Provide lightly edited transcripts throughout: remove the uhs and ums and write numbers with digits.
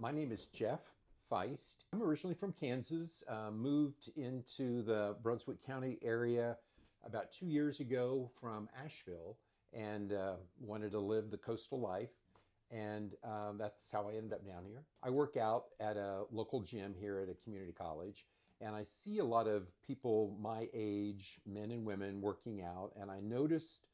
My name is Jeff Feist. I'm originally from Kansas, moved into the Brunswick County area about 2 years ago from Asheville and wanted to live the coastal life. And that's how I ended up down here. I work out at a local gym here at a community college, and I see a lot of people my age, men and women, working out. And I noticed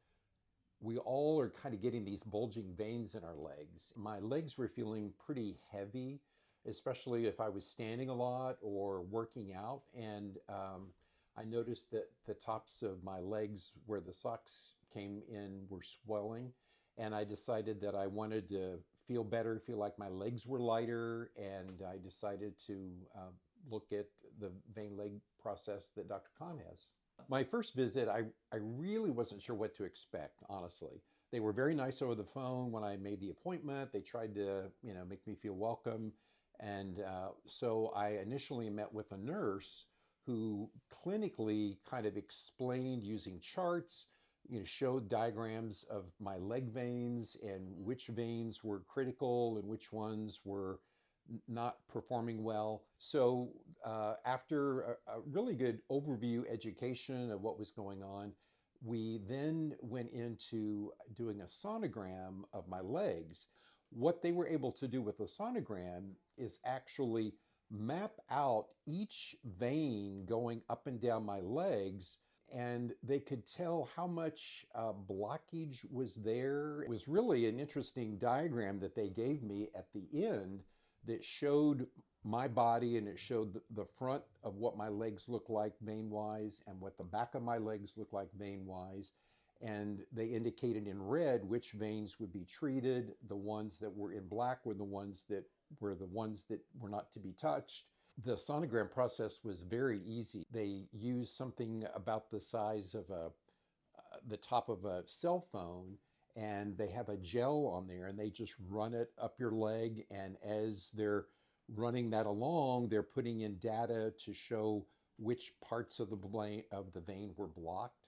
we all are kind of getting these bulging veins in our legs. My legs were feeling pretty heavy, especially if I was standing a lot or working out. And I noticed that the tops of my legs where the socks came in were swelling. And I decided that I wanted to feel better, feel like my legs were lighter. And I decided to look at the vein leg process that Dr. Cahn has. My first visit, I really wasn't sure what to expect, honestly. They were very nice over the phone when I made the appointment. They tried to, make me feel welcome. And so I initially met with a nurse who clinically kind of explained using charts, showed diagrams of my leg veins and which veins were critical and which ones were not performing well. So after a really good overview education of what was going on, we then went into doing a sonogram of my legs. What they were able to do with the sonogram is actually map out each vein going up and down my legs, and they could tell how much blockage was there. It was really an interesting diagram that they gave me at the end that showed my body, and it showed the front of what my legs look like vein-wise and what the back of my legs look like vein-wise. And they indicated in red which veins would be treated. The ones that were in black were the ones that were not to be touched. The sonogram process was very easy. They used something about the size of the top of a cell phone, and they have a gel on there, and they just run it up your leg. And as they're running that along, they're putting in data to show which parts of the vein were blocked.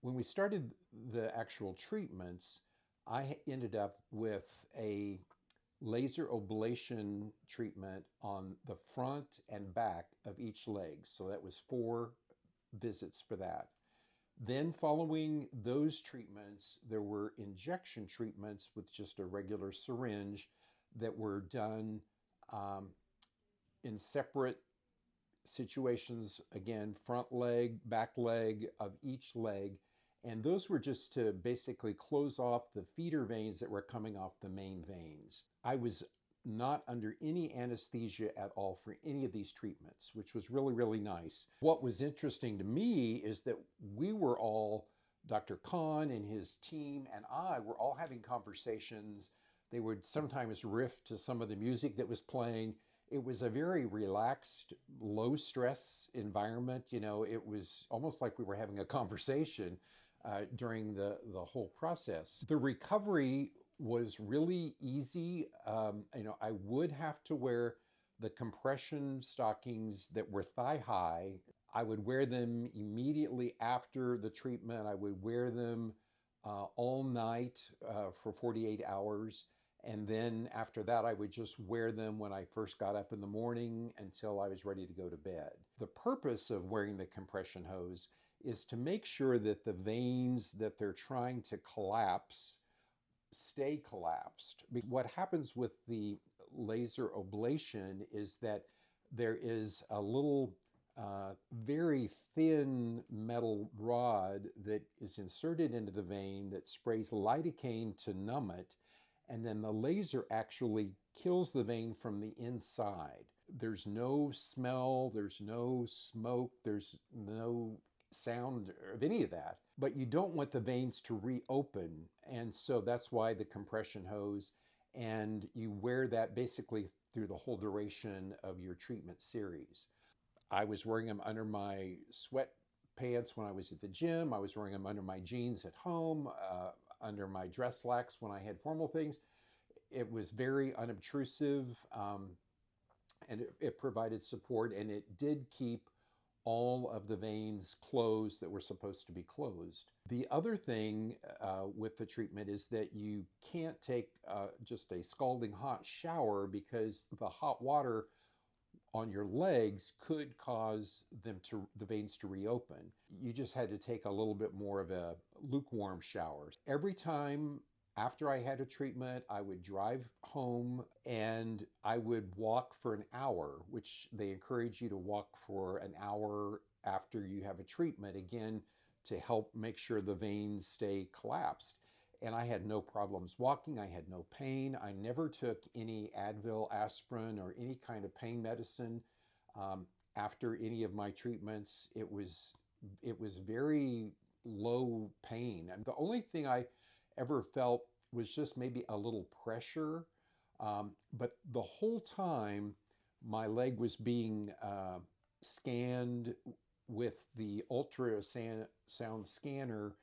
When we started the actual treatments, I ended up with a laser ablation treatment on the front and back of each leg. So that was 4 visits for that. Then following those treatments, there were injection treatments with just a regular syringe that were done in separate situations. Again, front leg, back leg of each leg. And those were just to basically close off the feeder veins that were coming off the main veins. I was not under any anesthesia at all for any of these treatments, which was really, really nice. What was interesting to me is that we were all, Dr. Cahn and his team and I were all having conversations. They would sometimes riff to some of the music that was playing. It was a very relaxed, low stress environment. It was almost like we were having a conversation during the whole process. The recovery was really easy. I would have to wear the compression stockings that were thigh high. I would wear them immediately after the treatment. I would wear them all night for 48 hours. And then after that, I would just wear them when I first got up in the morning until I was ready to go to bed. The purpose of wearing the compression hose is to make sure that the veins that they're trying to collapse stay collapsed. What happens with the laser ablation is that there is a little very thin metal rod that is inserted into the vein that sprays lidocaine to numb it, and then the laser actually kills the vein from the inside. There's no smell, there's no smoke, there's no sound of any of that, but you don't want the veins to reopen. And so that's why the compression hose, and you wear that basically through the whole duration of your treatment series. I was wearing them under my sweatpants when I was at the gym. I was wearing them under my jeans at home, under my dress slacks when I had formal things. It was very unobtrusive, and it provided support, and it did keep all of the veins closed that were supposed to be closed. The other thing with the treatment is that you can't take just a scalding hot shower, because the hot water on your legs could cause the veins to reopen. You just had to take a little bit more of a lukewarm shower. Every time after I had a treatment, I would drive home and I would walk for an hour, which they encourage you to walk for an hour after you have a treatment, again, to help make sure the veins stay collapsed. And I had no problems walking. I had no pain. I never took any Advil, aspirin, or any kind of pain medicine after any of my treatments. It was very low pain. And the only thing I ever felt was just maybe a little pressure. But the whole time, my leg was being scanned with the ultrasound scanner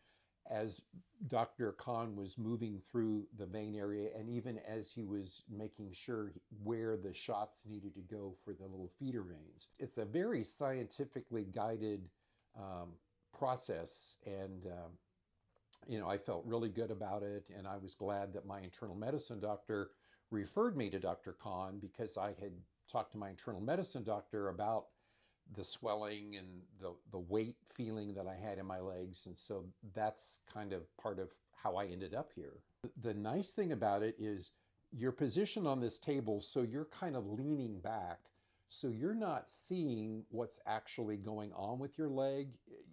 as Dr. Cahn was moving through the vein area, and even as he was making sure where the shots needed to go for the little feeder veins. It's a very scientifically guided process, and I felt really good about it, and I was glad that my internal medicine doctor referred me to Dr. Cahn, because I had talked to my internal medicine doctor about the swelling and the weight feeling that I had in my legs. And so that's kind of part of how I ended up here. The nice thing about it is you're positioned on this table, so you're kind of leaning back. So you're not seeing what's actually going on with your leg.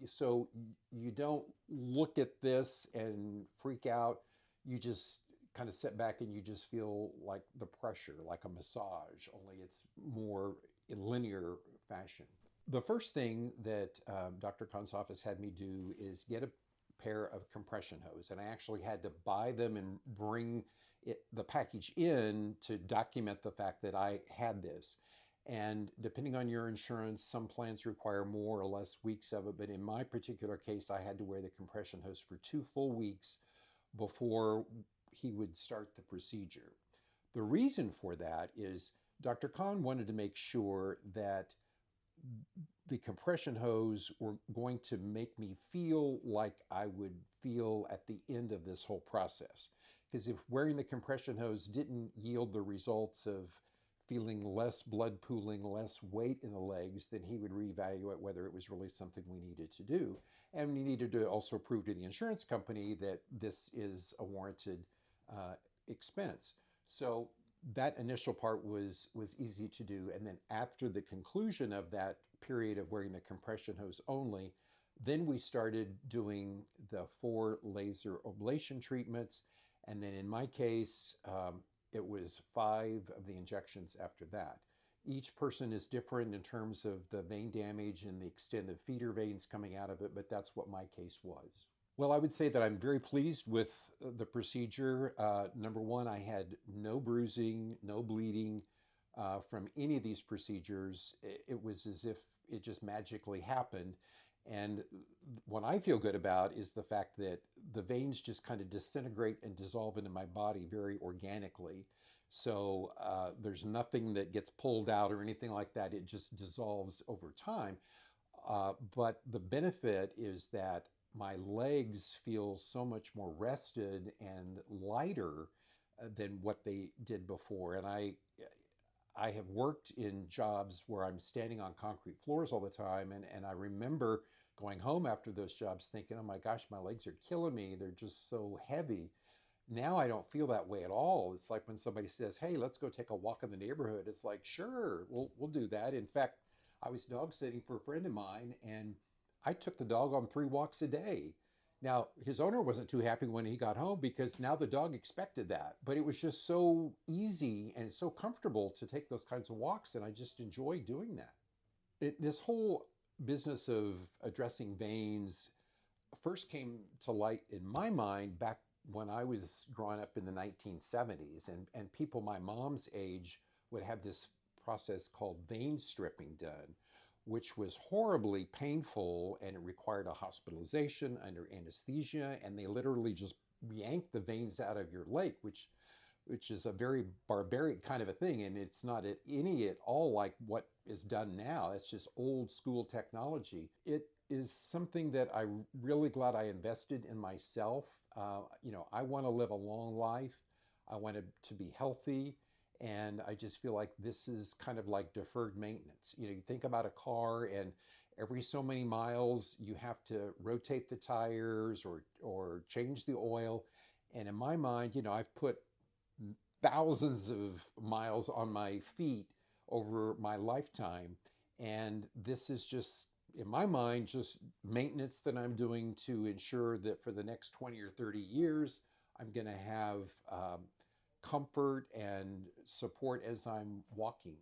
So you don't look at this and freak out. You just kind of sit back and you just feel like the pressure, like a massage, only it's more in linear fashion. The first thing that Dr. Kahn's office had me do is get a pair of compression hose, and I actually had to buy them and bring the package in to document the fact that I had this. And depending on your insurance, some plans require more or less weeks of it, but in my particular case, I had to wear the compression hose for 2 full weeks before he would start the procedure. The reason for that is Dr. Cahn wanted to make sure that the compression hose were going to make me feel like I would feel at the end of this whole process. Because if wearing the compression hose didn't yield the results of feeling less blood pooling, less weight in the legs, then he would reevaluate whether it was really something we needed to do. And we needed to also prove to the insurance company that this is a warranted expense. So that initial part was easy to do. And then after the conclusion of that period of wearing the compression hose only, then we started doing the 4 laser ablation treatments. And then in my case, it was 5 of the injections after that. Each person is different in terms of the vein damage and the extent of feeder veins coming out of it, but that's what my case was. Well, I would say that I'm very pleased with the procedure. Number one, I had no bruising, no bleeding from any of these procedures. It was as if it just magically happened. And what I feel good about is the fact that the veins just kind of disintegrate and dissolve into my body very organically. So there's nothing that gets pulled out or anything like that. It just dissolves over time. But the benefit is that my legs feel so much more rested and lighter than what they did before. And I have worked in jobs where I'm standing on concrete floors all the time. And I remember going home after those jobs thinking, oh my gosh, my legs are killing me. They're just so heavy. Now I don't feel that way at all. It's like when somebody says, hey, let's go take a walk in the neighborhood. It's like, sure, we'll do that. In fact, I was dog sitting for a friend of mine, and I took the dog on 3 walks a day. Now, his owner wasn't too happy when he got home because now the dog expected that. But it was just so easy and so comfortable to take those kinds of walks, and I just enjoy doing that. This whole business of addressing veins first came to light in my mind back when I was growing up in the 1970s, and people my mom's age would have this process called vein stripping done, which was horribly painful, and it required a hospitalization under anesthesia, and they literally just yanked the veins out of your leg, which which is a very barbaric kind of a thing, and it's not at all like what is done now. It's just old school technology. It is something that I'm really glad I invested in myself. I want to live a long life. I want to be healthy. And I just feel like this is kind of like deferred maintenance. You think about a car, and every so many miles you have to rotate the tires or change the oil. And in my mind, I've put thousands of miles on my feet over my lifetime. And this is just, in my mind, just maintenance that I'm doing to ensure that for the next 20 or 30 years, I'm going to have comfort and support as I'm walking.